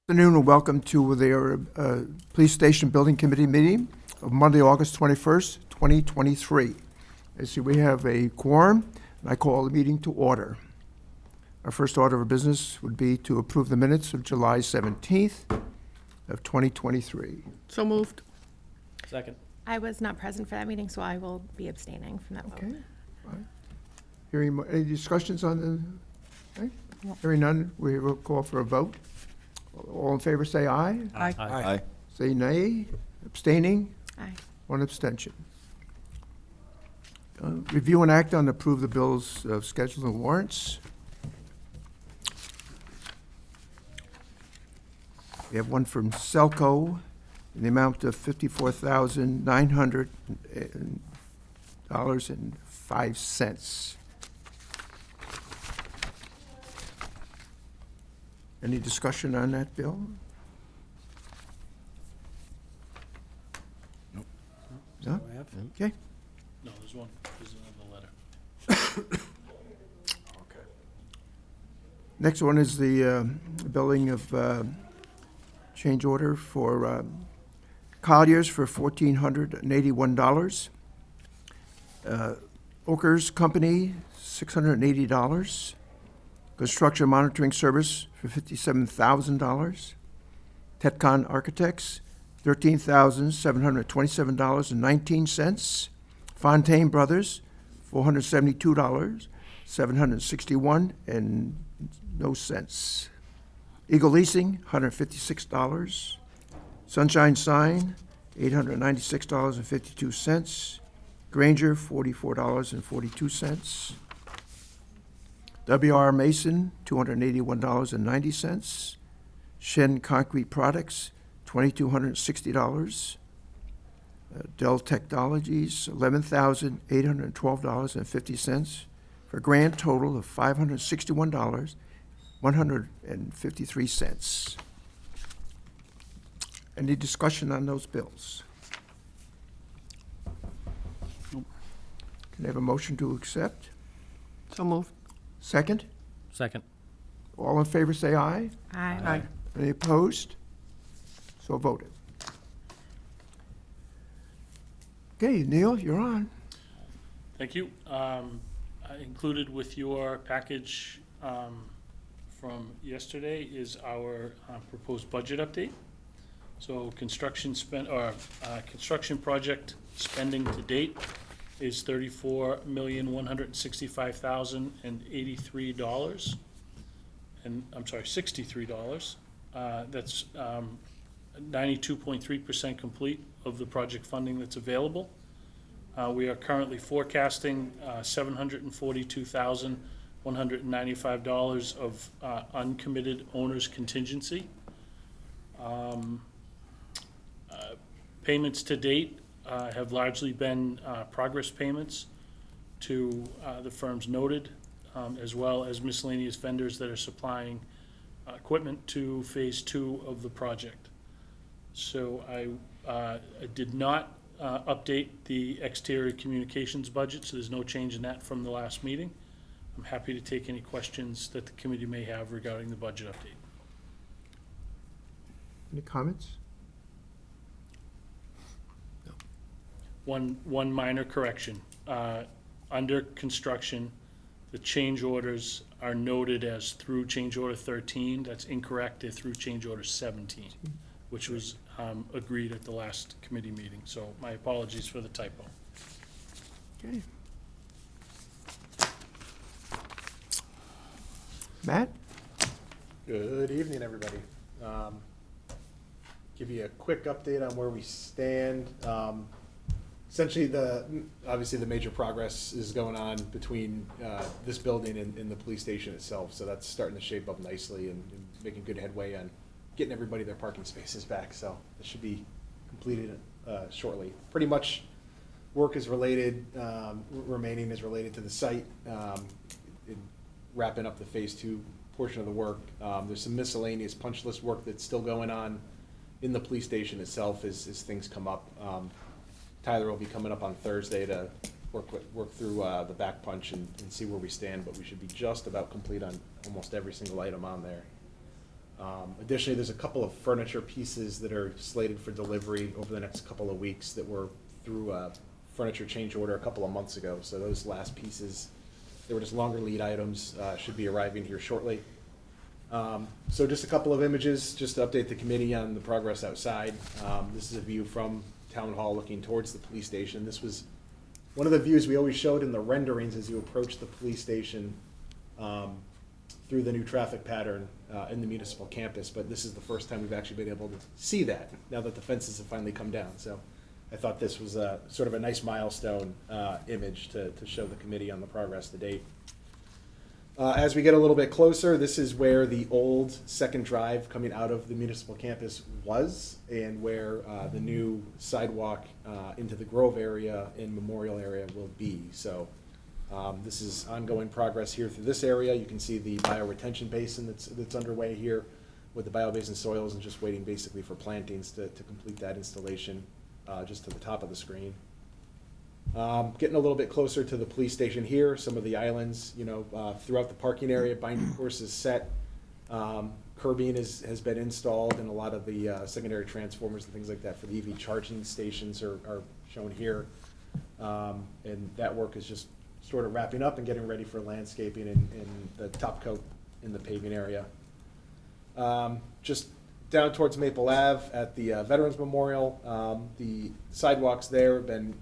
Afternoon and welcome to their Police Station Building Committee meeting of Monday, August 21st, 2023. I see we have a quorum, and I call the meeting to order. Our first order of business would be to approve the minutes of July 17th of 2023. So moved. Second. I was not present for that meeting, so I will be abstaining from that vote. Okay. Any discussions on the, okay. Hearing none, we will call for a vote. All in favor say aye. Aye. Aye. Say nay. Abstaining. Aye. One abstention. Review and act on approve the bills of schedule and warrants. We have one from Selco in the amount of $54,900.05. Any discussion on that bill? Nope. No? Okay. No, there's one. There's another letter. Okay. Next one is the billing of change order for Colliers for $1,481. Oakers Company, $680. Construction Monitoring Service for $57,000. Tetcon Architects, $13,727.19. Fontaine Brothers, $472, $761 and no cents. Eagle Leasing, $156. Sunshine Sign, $896.52. Granger, $44.42. W.R. Mason, $281.90. Shen Concrete Products, $2,260. Dell Technologies, $11,812.50, for a grand total of $561.153. Any discussion on those bills? Nope. Can I have a motion to accept? So moved. Second? Second. All in favor say aye. Aye. Any opposed? So voted. Okay, Neil, you're on. Thank you. I included with your package from yesterday is our proposed budget update. So construction construction project spending to date is $34,165,083, and I'm sorry, $63. That's 92.3% complete of the project funding that's available. We are currently forecasting $742,195 of uncommitted owner's contingency. Payments to date have largely been progress payments to the firms noted, as well as miscellaneous vendors that are supplying equipment to phase 2 of the project. So I did not update the exterior communications budget, so there's no change in that from the last meeting. I'm happy to take any questions that the committee may have regarding the budget update. Any comments? One minor correction. Under construction, the change orders are noted as through change order 13. That's incorrect. They're through change order 17, which was agreed at the last committee meeting. So my apologies for the typo. Okay. Matt? Good evening, everybody. Give you a quick update on where we stand. Essentially, obviously the major progress is going on between this building and the police station itself. So that's starting to shape up nicely and making good headway on getting everybody their parking spaces back. So it should be completed shortly. Pretty much work is related, remaining is related to the site, wrapping up the phase 2 portion of the work. There's some miscellaneous punch list work that's still going on in the police station itself as things come up. Tyler will be coming up on Thursday to work through the back punch and see where we stand, but we should be just about complete on almost every single item on there. Additionally, there's a couple of furniture pieces that are slated for delivery over the next couple of weeks that were through a furniture change order a couple of months ago. So those last pieces, they were just longer lead items, should be arriving here shortly. So just a couple of images, just to update the committee on the progress outside. This is a view from Town Hall looking towards the police station. This was one of the views we always showed in the renderings as you approach the police station through the new traffic pattern in the municipal campus, but this is the first time we've actually been able to see that now that the fences have finally come down. So I thought this was sort of a nice milestone image to show the committee on the progress to date. As we get a little bit closer, this is where the old second drive coming out of the municipal campus was, and where the new sidewalk into the Grove area and Memorial area will be. So this is ongoing progress here through this area. You can see the bioretention basin that's underway here with the biobasin soils, and just waiting basically for plantings to complete that installation just to the top of the screen. Getting a little bit closer to the police station here, some of the islands, throughout the parking area, binding course is set. Curbing has been installed, and a lot of the secondary transformers and things like that for the EV charging stations are shown here. And that work is just sort of wrapping up and getting ready for landscaping and the top coat in the paving area. Just down towards Maple Ave at the Veterans Memorial, the sidewalks there have been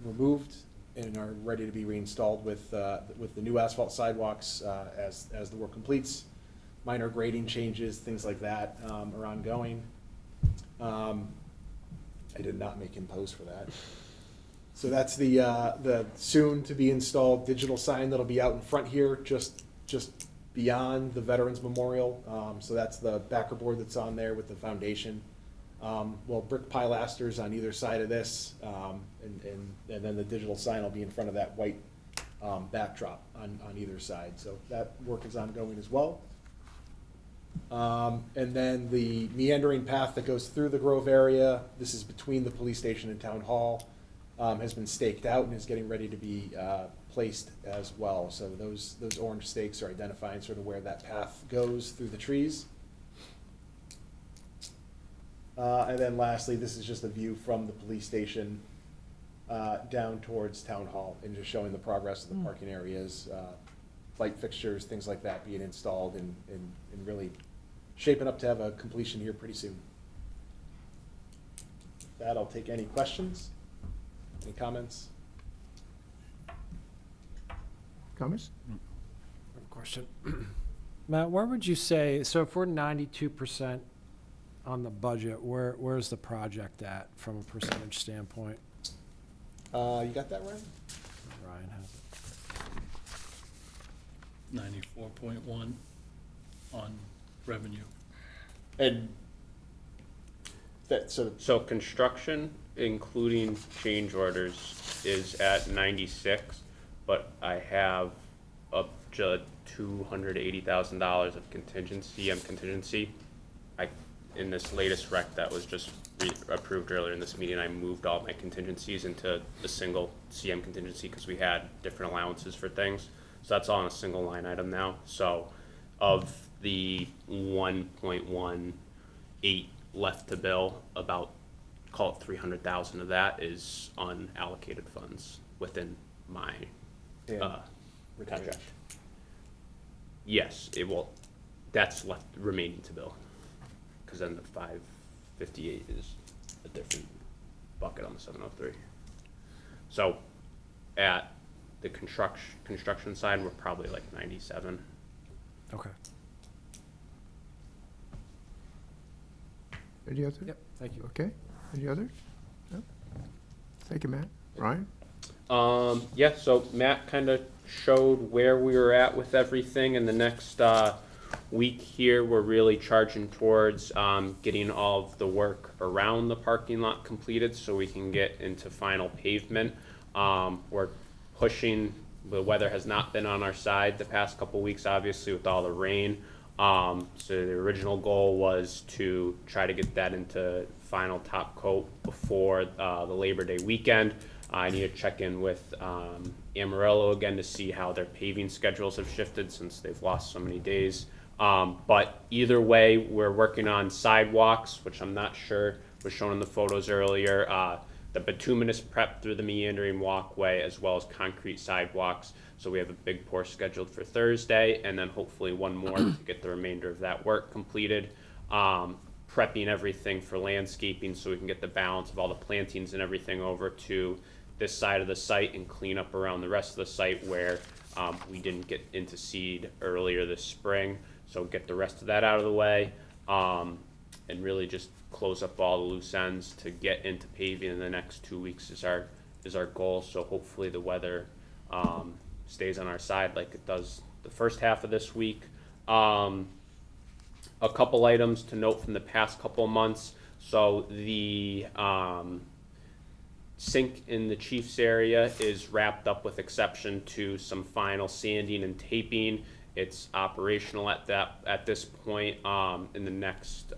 removed and are ready to be reinstalled with the new asphalt sidewalks as the work completes. Minor grading changes, things like that are ongoing. I did not make him pose for that. So that's the soon to be installed digital sign that'll be out in front here, just beyond the Veterans Memorial. So that's the backer board that's on there with the foundation. Brick pilasters on either side of this, and then the digital sign will be in front of that white backdrop on either side. So that work is ongoing as well. And then the meandering path that goes through the Grove area, this is between the police station and Town Hall, has been staked out and is getting ready to be placed as well. So those orange stakes are identifying sort of where that path goes through the trees. And then lastly, this is just a view from the police station down towards Town Hall, and just showing the progress of the parking areas, light fixtures, things like that being installed, and really shaping up to have a completion here pretty soon. With that, I'll take any questions, any comments. Comments? I have a question. Matt, where would you say, so if we're 92% on the budget, where's the project at from a percentage standpoint? You got that, Ryan? Ryan has it. 94.1 on revenue. And that, So construction, including change orders, is at 96, but I have up to $280,000 of contingency. In this latest rec that was just approved earlier in this meeting, I moved all my contingencies into a single CM contingency because we had different allowances for things. So that's all on a single line item now. So of the 1.18 left to bill, about, call it 300,000 of that is unallocated funds within my contract. Yes, it will. That's left remaining to bill. Because then the 558 is a different bucket on the 703. So at the construction side, we're probably like 97. Okay. Any other? Yep, thank you. Okay, any others? No? Thank you, Matt. Ryan? Yeah, so Matt kind of showed where we were at with everything. In the next week here, we're really charging towards getting all of the work around the parking lot completed so we can get into final pavement. We're pushing, the weather has not been on our side the past couple weeks, obviously, with all the rain. So the original goal was to try to get that into final top coat before the Labor Day weekend. I need to check in with Amarillo again to see how their paving schedules have shifted since they've lost so many days. But either way, we're working on sidewalks, which I'm not sure was shown in the photos earlier. The bituminous prep through the meandering walkway, as well as concrete sidewalks. So we have a big pour scheduled for Thursday, and then hopefully one more to get the remainder of that work completed. Prepping everything for landscaping so we can get the balance of all the plantings and everything over to this side of the site and clean up around the rest of the site where we didn't get into seed earlier this spring. So get the rest of that out of the way, and really just close up all the loose ends to get into paving in the next 2 weeks is our goal. So hopefully the weather stays on our side like it does the first half of this week. A couple items to note from the past couple of months. So the sink in the Chiefs area is wrapped up with exception to some final sanding and taping. It's operational at this point. In the next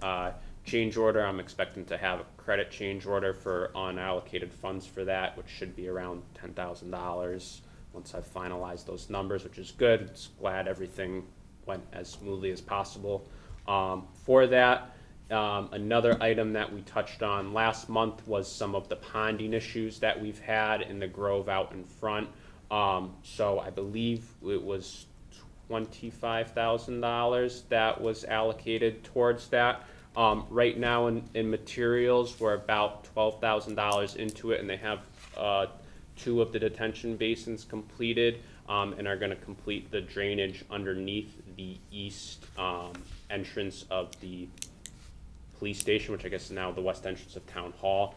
change order, I'm expecting to have a credit change order for unallocated funds for that, which should be around $10,000 once I've finalized those numbers, which is good. Just glad everything went as smoothly as possible. For that, another item that we touched on last month was some of the ponding issues that we've had in the grove out in front. So I believe it was $25,000 that was allocated towards that. Right now in materials, we're about $12,000 into it, and they have 2 of the detention basins completed, and are going to complete the drainage underneath the east entrance of the police station, which I guess is now the west entrance of Town Hall,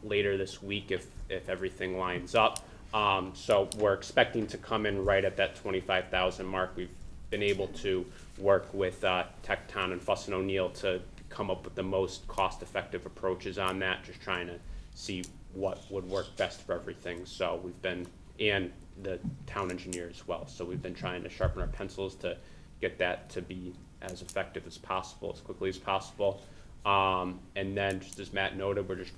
later this week if everything lines up. So we're expecting to come in right at that 25,000 mark. We've been able to work with Tecton and Fuss and O'Neill to come up with the most cost-effective approaches on that, just trying to see what would work best for everything. So we've been, and the town engineer as well. So we've been trying to sharpen our pencils to get that to be as effective as possible, as quickly as possible. And then, just as Matt noted, we're just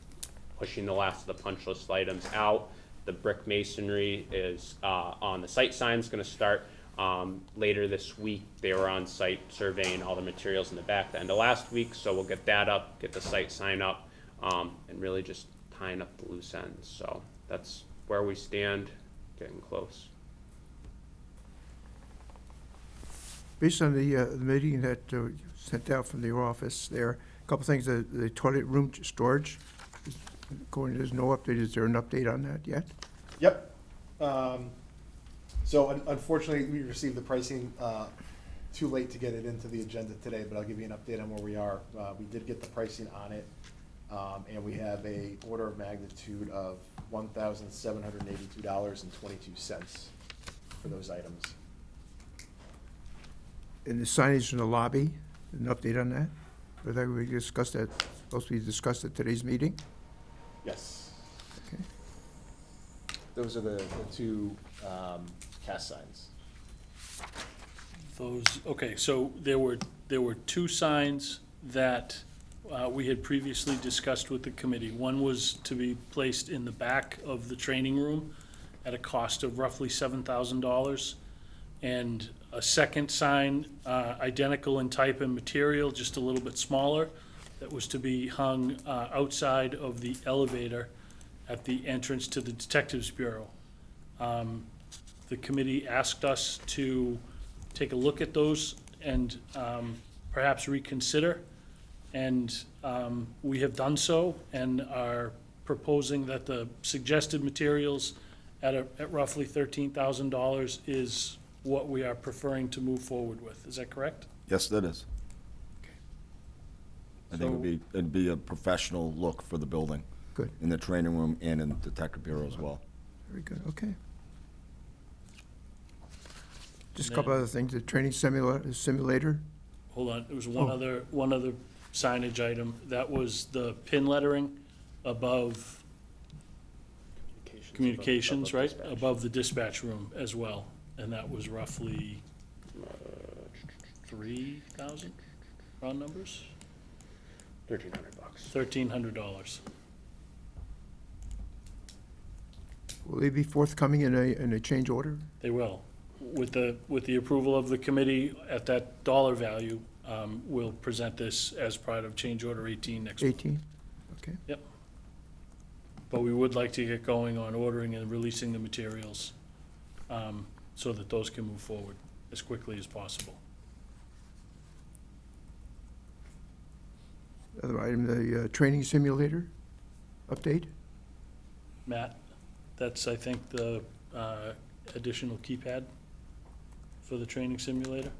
pushing the last of the punch list items out. The brick masonry is on the site signs going to start later this week. They were on site surveying all the materials in the back the end of last week, so we'll get that up, get the site sign up, and really just tying up the loose ends. So that's where we stand, getting close. Based on the meeting that you sent out from your office there, a couple things, the toilet room storage, there's no update. Is there an update on that yet? Yep. So unfortunately, we received the pricing too late to get it into the agenda today, but I'll give you an update on where we are. We did get the pricing on it, and we have a order of magnitude of $1,782.22 for those items. And the signage in the lobby, an update on that? I thought we discussed that, supposed to be discussed at today's meeting? Yes. Okay. Those are the 2 cast signs. Okay, so there were 2 signs that we had previously discussed with the committee. One was to be placed in the back of the training room at a cost of roughly $7,000. And a second sign, identical in type and material, just a little bit smaller, that was to be hung outside of the elevator at the entrance to the Detectives Bureau. The committee asked us to take a look at those and perhaps reconsider. And we have done so and are proposing that the suggested materials at roughly $13,000 is what we are preferring to move forward with. Is that correct? Yes, that is. I think it'd be a professional look for the building. Good. In the training room and in the Detective Bureau as well. Very good, okay. Just a couple other things, the training simulator, Hold on, there was one other signage item. That was the pin lettering above communications, right? Above the dispatch room as well. And that was roughly 3,000, round numbers? $1,300. $1,300. will they be forthcoming in a change order? They will. with the approval of the committee at that dollar value, we'll present this as part of change order 18 next week. 18? Okay. Yep. But we would like to get going on ordering and releasing the materials, so that those can move forward as quickly as possible. Other item, the training simulator update? Matt, that's, I think, the additional keypad for the training simulator.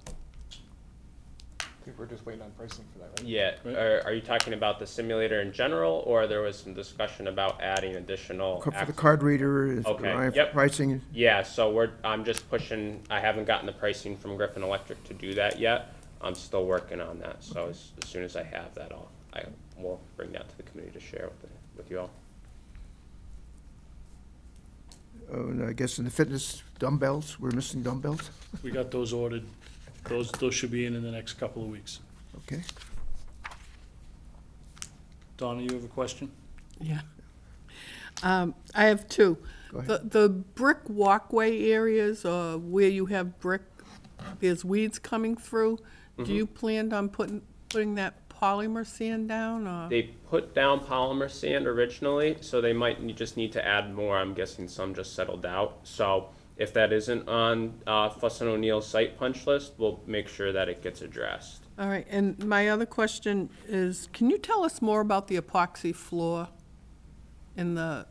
I think we're just waiting on pricing for that, right? Yeah, Right. are you talking about the simulator in general, or there was some discussion about adding additional? For the access? card reader, is Okay, Ryan for yep. pricing? Yeah, so I'm just pushing, I haven't gotten the pricing from Griffin Electric to do that yet. I'm still working on that, so as soon as I have that, I will bring that to the committee to share with you all. Oh, and I guess in the fitness dumbbells, we're missing dumbbells? We got those ordered. Those should be in the next couple of weeks. Okay. Donna, you have a question? Yeah. I have two. Go ahead. The brick walkway areas, where you have brick, there's weeds coming through. Do you plan on putting that polymer sand down, or? They put down polymer sand originally, so they might just need to add more. I'm guessing some just settled out. So if that isn't on Fuss and O'Neill's site punch list, we'll make sure that it gets addressed. All right, and my other question is, can you tell us more about the epoxy floor in the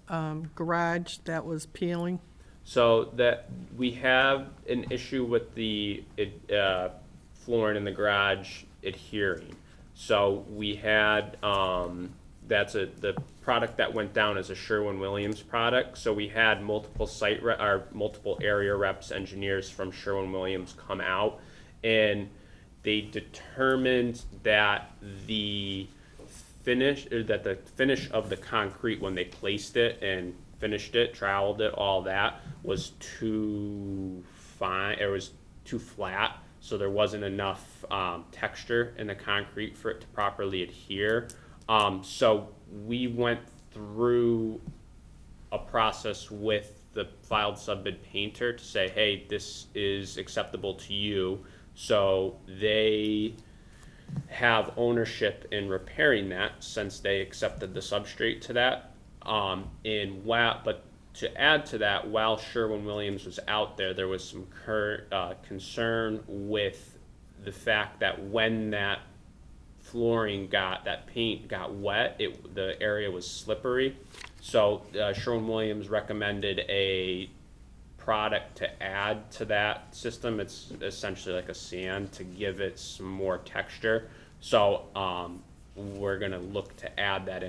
garage that was peeling? So that we have an issue with the flooring in the garage adhering. So we had, the product that went down is a Sherwin-Williams product. So we had multiple multiple area reps, engineers from Sherwin-Williams come out, and they determined that the finish of the concrete when they placed it and finished it, troweled it, all that was too fine. It was too flat, so there wasn't enough texture in the concrete for it to properly adhere. So we went through a process with the filed subbid painter to say, hey, this is acceptable to you. So they have ownership in repairing that since they accepted the substrate to that. But to add to that, while Sherwin-Williams was out there, there was some concern with the fact that when that paint got wet, the area was slippery. So Sherwin-Williams recommended a product to add to that system. It's essentially like a sand to give it some more texture. So we're gonna look to add that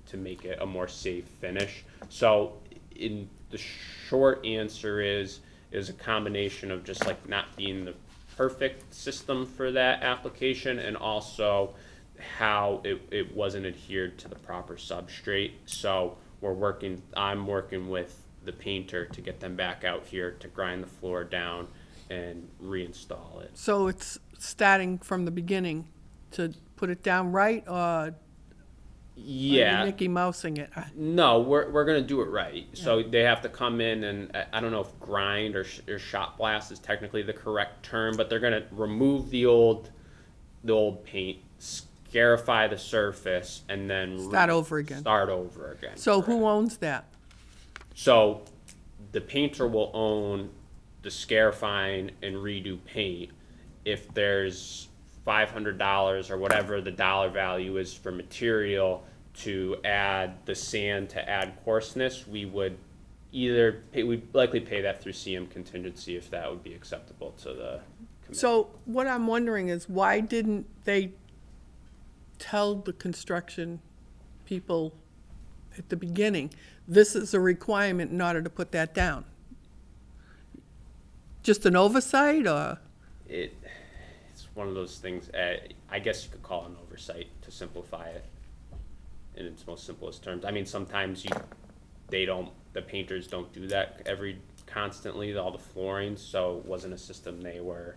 to make it a more safe finish. So in the short answer is a combination of just like not being the perfect system for that application, and also how it wasn't adhered to the proper substrate. So I'm working with the painter to get them back out here to grind the floor down and reinstall it. So it's starting from the beginning to put it down right, or are you Yeah. Mickey Mousing it? No, we're gonna do it right. So they have to come in and I don't know if grind or shot blast is technically the correct term, but they're gonna remove the old paint, scarify the surface, and then Start over again. Start over again. So who correct. owns that? So the painter will own the scarifying and redo paint. If there's $500 or whatever the dollar value is for material to add the sand to add coarseness, we'd likely pay that through CM contingency if that would be acceptable to the committee. So what I'm wondering is, why didn't they tell the construction people at the beginning, this is a requirement in order to put that down? Just an oversight, or? It's one of those things, I guess you could call it an oversight to simplify it in its most simplest terms. I mean, sometimes the painters don't do that constantly, all the flooring, so it wasn't a system they were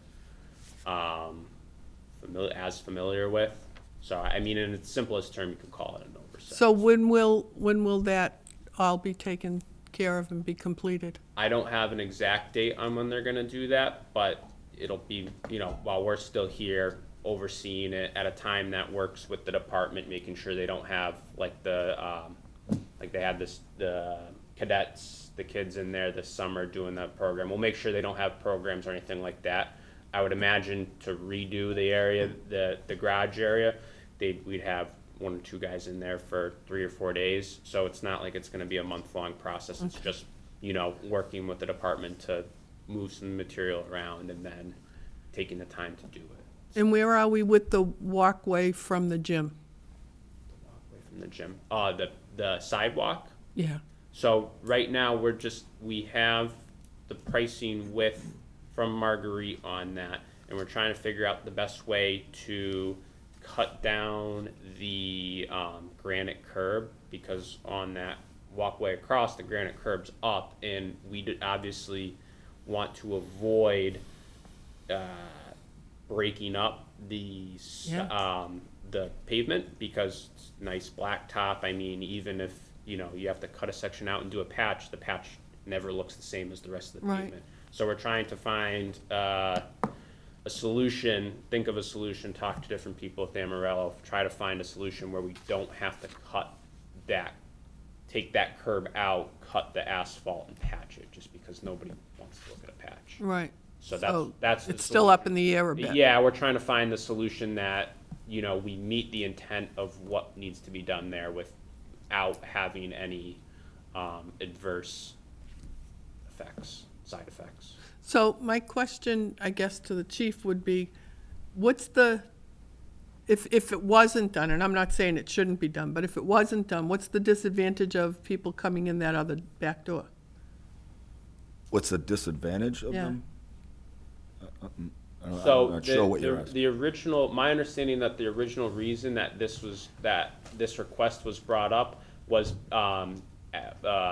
familiar with. So, I mean, in its simplest term, you could call it an oversight. So when will that all be taken care of and be completed? I don't have an exact date on when they're gonna do that, but it'll be, while we're still here overseeing it at a time that works with the department, making sure they don't have like like they had the cadets, the kids in there this summer doing that program. We'll make sure they don't have programs or anything like that. I would imagine to redo the area, the garage area, we'd have 1 or 2 guys in there for 3 or 4 days. So it's not like it's gonna be a month-long process. It's just, working with the department to move some material around and then taking the time to do it. And where are we with the walkway from the gym? Away from the gym. The sidewalk. Yeah. So right now, we have the pricing from Marguerite on that, and we're trying to figure out the best way to cut down the granite curb, because on that walkway across, the granite curb's up, and we obviously want to avoid breaking up the pavement, because it's nice blacktop. I mean, even if you have to cut a section out and do a patch, the patch never looks the same as the rest of the Right. pavement. So we're trying to find a solution, think of a solution, talk to different people at Amarillo, try to find a solution where we don't have to take that curb out, cut the asphalt and patch it, just because nobody wants to look at a patch. Right. So that's the It's still up solution. in the air a bit. Yeah, we're trying to find the solution that, we meet the intent of what needs to be done there without having any adverse side effects. So my question, I guess, to the chief would be, if it wasn't done, and I'm not saying it shouldn't be done, but if it wasn't done, what's the disadvantage of people coming in that other back door? What's the disadvantage of Yeah. them? I'm So not sure what you're asking. my understanding that the original reason that this request was brought up was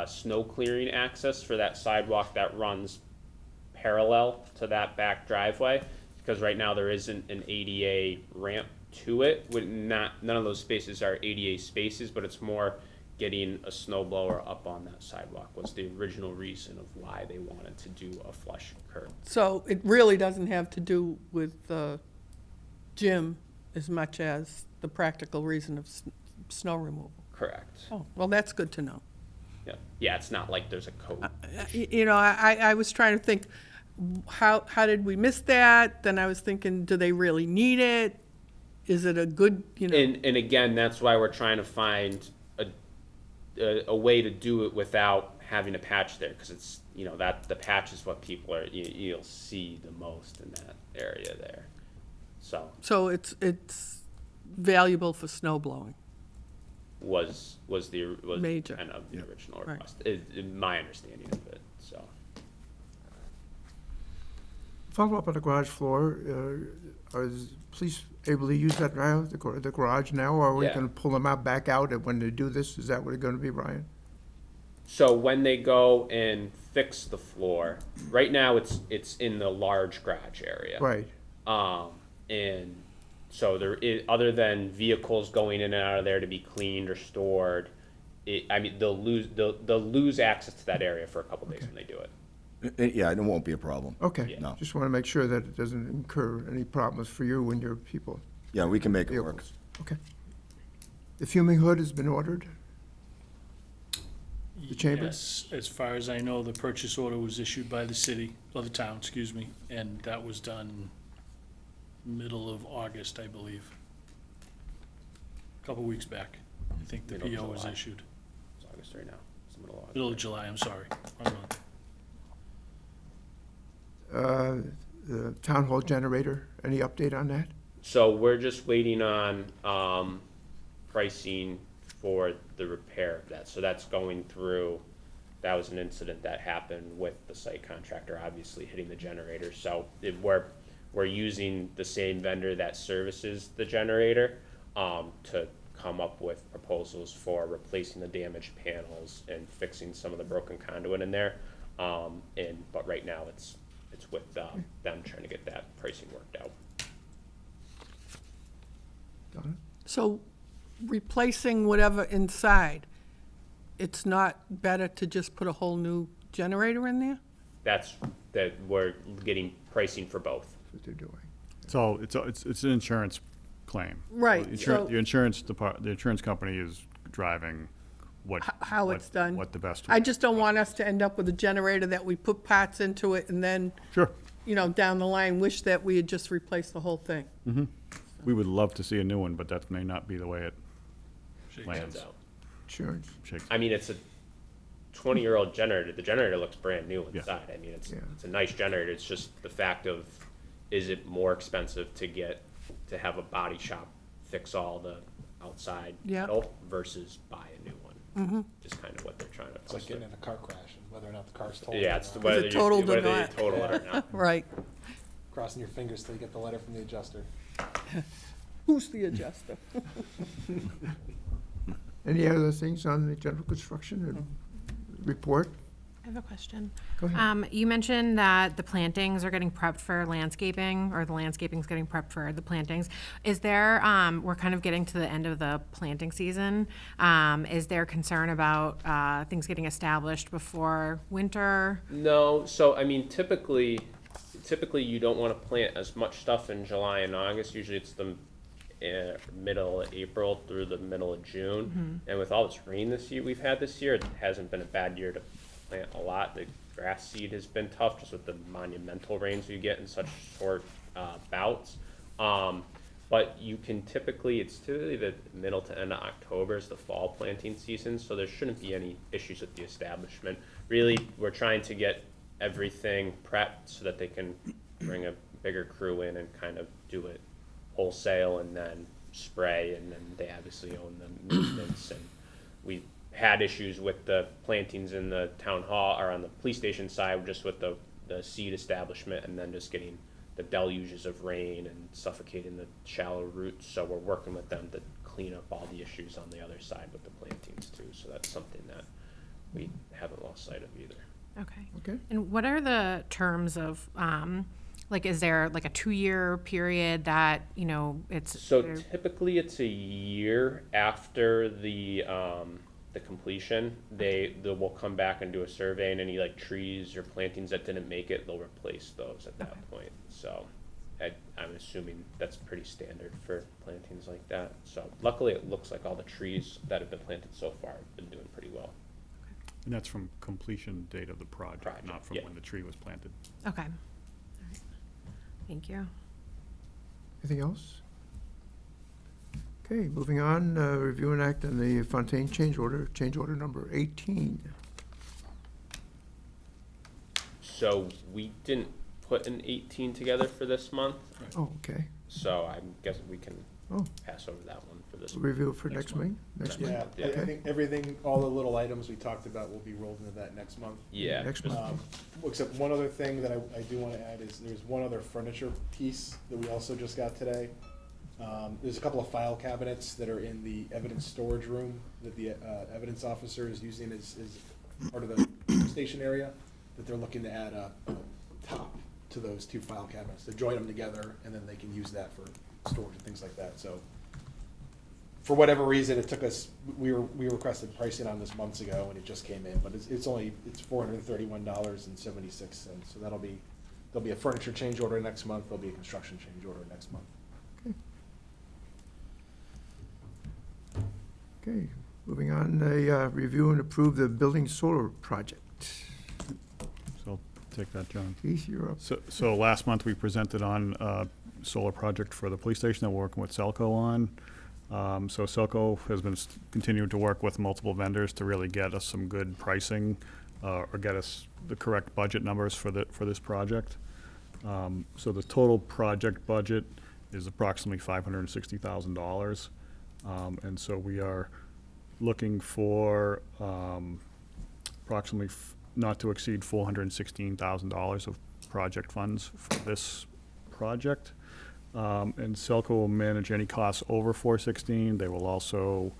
snow clearing access for that sidewalk that runs parallel to that back driveway, because right now there isn't an ADA ramp to it. None of those spaces are ADA spaces, but it's more getting a snow blower up on that sidewalk was the original reason of why they wanted to do a flush curb. So it really doesn't have to do with the gym as much as the practical reason of snow removal? Correct. Oh, well, that's good to know. Yeah, it's not like there's a code. I was trying to think, how did we miss that? Then I was thinking, do they really need it? Is it a good, And again, that's why we're trying to find a way to do it without having a patch there, because it's, that the patch is what people you'll see the most in that area there. So it's valuable for snow blowing. Was Major. kind of the original Right. request, is my understanding of it, so. Follow up on the garage floor, are the police able to use that now, the garage now, or are we Yeah. gonna pull them back out when they do this? Is that what it's gonna be, Brian? So when they go and fix the floor, right now it's in the large garage area. Right, And so other than vehicles going in and out of there to be cleaned or stored, they'll lose access to that area for a couple days when they do it. Yeah, it won't be a problem. okay. Yeah. No. Just wanna make sure that it doesn't incur any problems for you and your people. Yeah, we can make it work. Vehicles. Okay. The fuming hood has been ordered? The chamber? Yes, as far as I know, the purchase order was issued by the city, or the town, excuse me, and that was done middle of August, I believe. A couple weeks back, I think the Middle of PO was July. issued. It's August right now. It's the middle of August. Middle of July, I'm sorry. Wrong month. The town hall generator, any update on that? So we're just waiting on pricing for the repair of that. So that's going through. That was an incident that happened with the site contractor, obviously hitting the generator. So we're using the same vendor that services the generator to come up with proposals for replacing the damaged panels and fixing some of the broken conduit in there. But right now it's with them trying to get that pricing worked out. Donna? So replacing whatever inside, it's not better to just put a whole new generator in there? That we're getting pricing for both. What they're doing. It's an insurance claim. Right, The so- The insurance company is driving what. How what- it's done? What the best. I just don't want us to end up with a generator that we put parts into it and then, Sure. down the line, wish that we had just replaced the whole thing. We would love to see a new one, but that may not be the way it Shakes lands. Turns out. Insurance. Shakes. I mean, it's a 20-year-old generator. The generator looks brand new Yeah. inside. I mean, it's Yeah. it's a nice generator. It's just the fact of, is it more expensive to have a body shop fix all the outside Yeah. metal versus buy a new one? Just kind of what they're trying to It's like post getting it. in a car crash and whether or not the car's totaled. Yeah, or it's not. whether it totaled or whether not. you total it or not. Right. Crossing your fingers till you get the letter from the adjuster. Who's the adjuster? Any other things on the general construction report? I have a question. Go ahead. You mentioned that the plantings are getting prepped for landscaping, or the landscaping's getting prepped for the plantings. Is there, we're kind of getting to the end of the planting season. Is there concern about things getting established before winter? No, so I mean, typically you don't want to plant as much stuff in July and August. Usually it's the middle of April through the middle of June. And with all this rain we've had this year, it hasn't been a bad year to plant a lot. The grass seed has been tough just with the monumental rains we get in such short bouts. But you can it's typically the middle to end of October is the fall planting season, so there shouldn't be any issues with the establishment. Really, we're trying to get everything prepped so that they can bring a bigger crew in and kind of do it wholesale and then spray, and then they obviously own the maintenance. And we had issues with the plantings in the town hall or on the police station side, just with the seed establishment, and then just getting the deluges of rain and suffocating the shallow roots. So we're working with them to clean up all the issues on the other side with the plantings too. So that's something that we haven't lost sight of either. Okay. Okay. And what are the terms of, like, is there like a 2-year period that, it's? So they're- typically, it's a year after the completion. They will come back and do a survey, and any like trees or plantings that didn't make it, they'll replace those at that point. So I'm assuming that's pretty standard for plantings like that. So luckily, it looks like all the trees that have been planted so far have been doing pretty well. And that's from completion date of the project, Project, not from yeah. when the tree was planted. Okay. All right. Thank you. Anything else? Okay, moving on, review and act on the Fontaine change order number 18. So we didn't put an 18 together for this month, Oh, okay. so I guess we can Oh. pass over that one for this. Review for Next next meeting? Next Yeah, meeting? Yeah. I Okay. think everything, all the little items we talked about will be rolled into that next month. Yeah. Next just- month. Except one other thing that I do want to add is there's one other furniture piece that we also just got today. There's a couple of file cabinets that are in the evidence storage room that the evidence officer is using as part of the station area, that they're looking to add a top to those two file cabinets, to join them together, and then they can use that for storage and things like that. So for whatever reason, it took us, we requested pricing on this months ago, and it just came in, but it's $431.76, so there'll be a furniture change order next month, there'll be a construction change order next month. Okay, moving on, review and approve the building solar project. So take that, John. Keith, you're up. So last month, we presented on a solar project for the police station that we're working with Selco on. So Selco has been continuing to work with multiple vendors to really get us some good pricing, or get us the correct budget numbers for this project. So the total project budget is approximately $560,000. And so we are looking for approximately not to exceed $416,000 of project funds for this project. And Selco will manage any costs over 416. They will also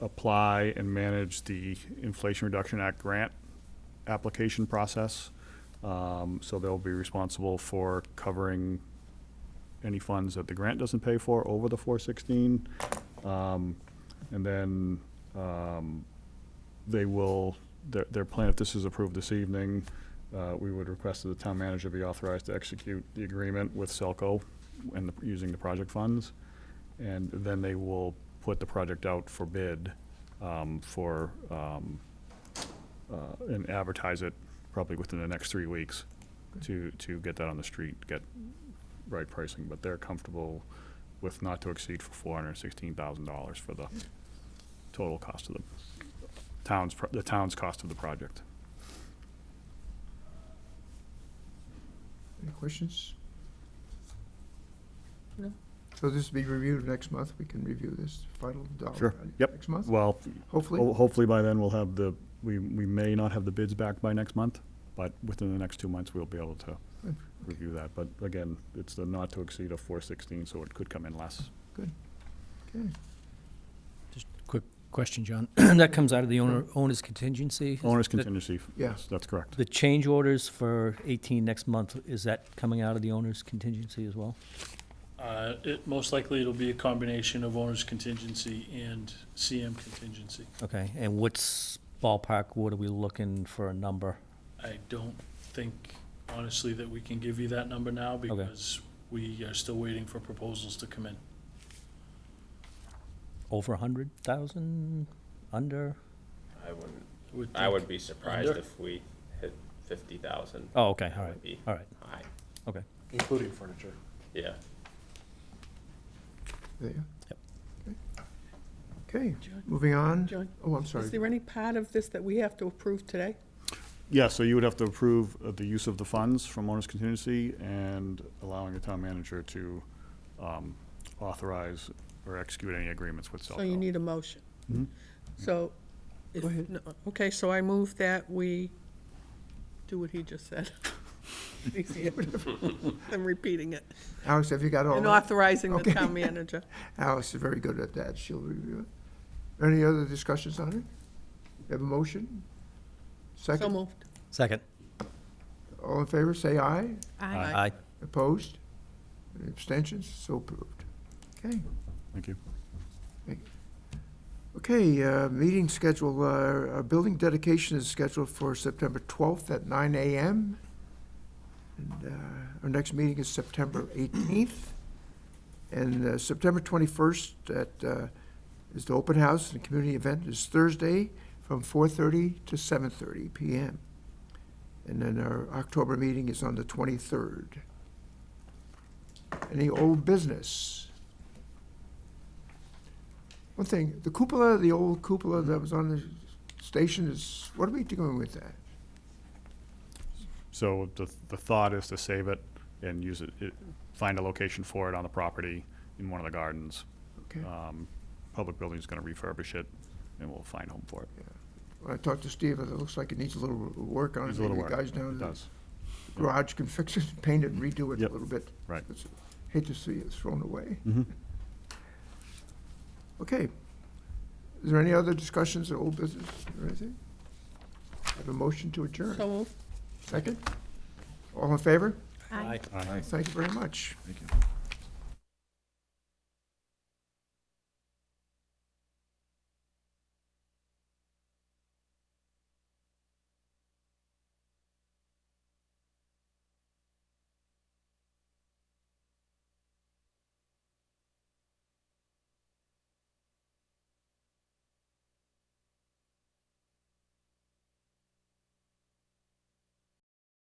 apply and manage the Inflation Reduction Act grant application process. So they'll be responsible for covering any funds that the grant doesn't pay for over the 416. And then They will, their plan, if this is approved this evening, we would request that the town manager be authorized to execute the agreement with Selco and using the project funds. And then they will put the project out for bid, and advertise it probably within the next 3 weeks to get that on the street, get right pricing. But they're comfortable with not to exceed for $416,000 for the total cost of the town's cost of the project. Any questions? No. So this will be reviewed next month. We can review this final dollar Sure. value Yep. next month? Well, Hopefully. hopefully by then we'll have we may not have the bids back by next month, but within the next 2 months, we'll be able to Good. review that. But again, it's the not to exceed of 416, so it could come in less. Good. Okay. Just a quick question, John. That comes out of the owner's contingency? Owner's The- contingency, Yeah. yes, that's correct. The change orders for 18 next month, is that coming out of the owner's contingency as well? Most likely it'll be a combination of owner's contingency and CM contingency. Okay, and what's ballpark, what are we looking for a number? I don't think honestly that we can give you that number now because we are still waiting for proposals to come in. Over 100,000, under? I would be surprised Under? if we hit 50,000. Oh, okay, all That right, would be all right, high, okay. Including furniture. yeah. There. Yep. Okay, John? moving on. John? Oh, I'm sorry. Is there any part of this that we have to approve today? Yeah, so you would have to approve the use of the funds from owner's contingency and allowing the town manager to authorize or execute any agreements with Selco. So you need a motion. Mhm. So, if- Go ahead. no, okay, so I move that we do what he just said. Easier than repeating it. Alex, have you got all And that? authorizing the Okay. town manager. Alice is very good at that. She'll review it. Any other discussions on it? You have a motion? So Second? moved. Second. All in favor, say aye. Aye. Aye. Opposed? Any abstentions? So approved. Okay. Thank you. Okay, meeting schedule, our building dedication is scheduled for September 12th at 9 a.m. And our next meeting is September 18th. And September 21st is the open house and community event is Thursday from 4:30 to 7:30 p.m. And then our October meeting is on the 23rd. Any old business? One thing, the cupola, the old cupola that was on the station is, what are we doing with that? So the thought is to save it and use it, find a location for it on the property in one of the gardens. Okay. Public building's gonna refurbish it, and we'll find a home for it. When I talked to Steve, it looks like it needs a little work on it. Needs a little Maybe work. guys down It in the does, garage can fix it, paint it, and redo it a Yep. little bit. right. Hate to see it thrown away. Mhm. Okay. Is there any other discussions of old business or anything? Have a motion to adjourn. So moved. Second? All in favor? Aye. Aye. Thank you very much. Thank you.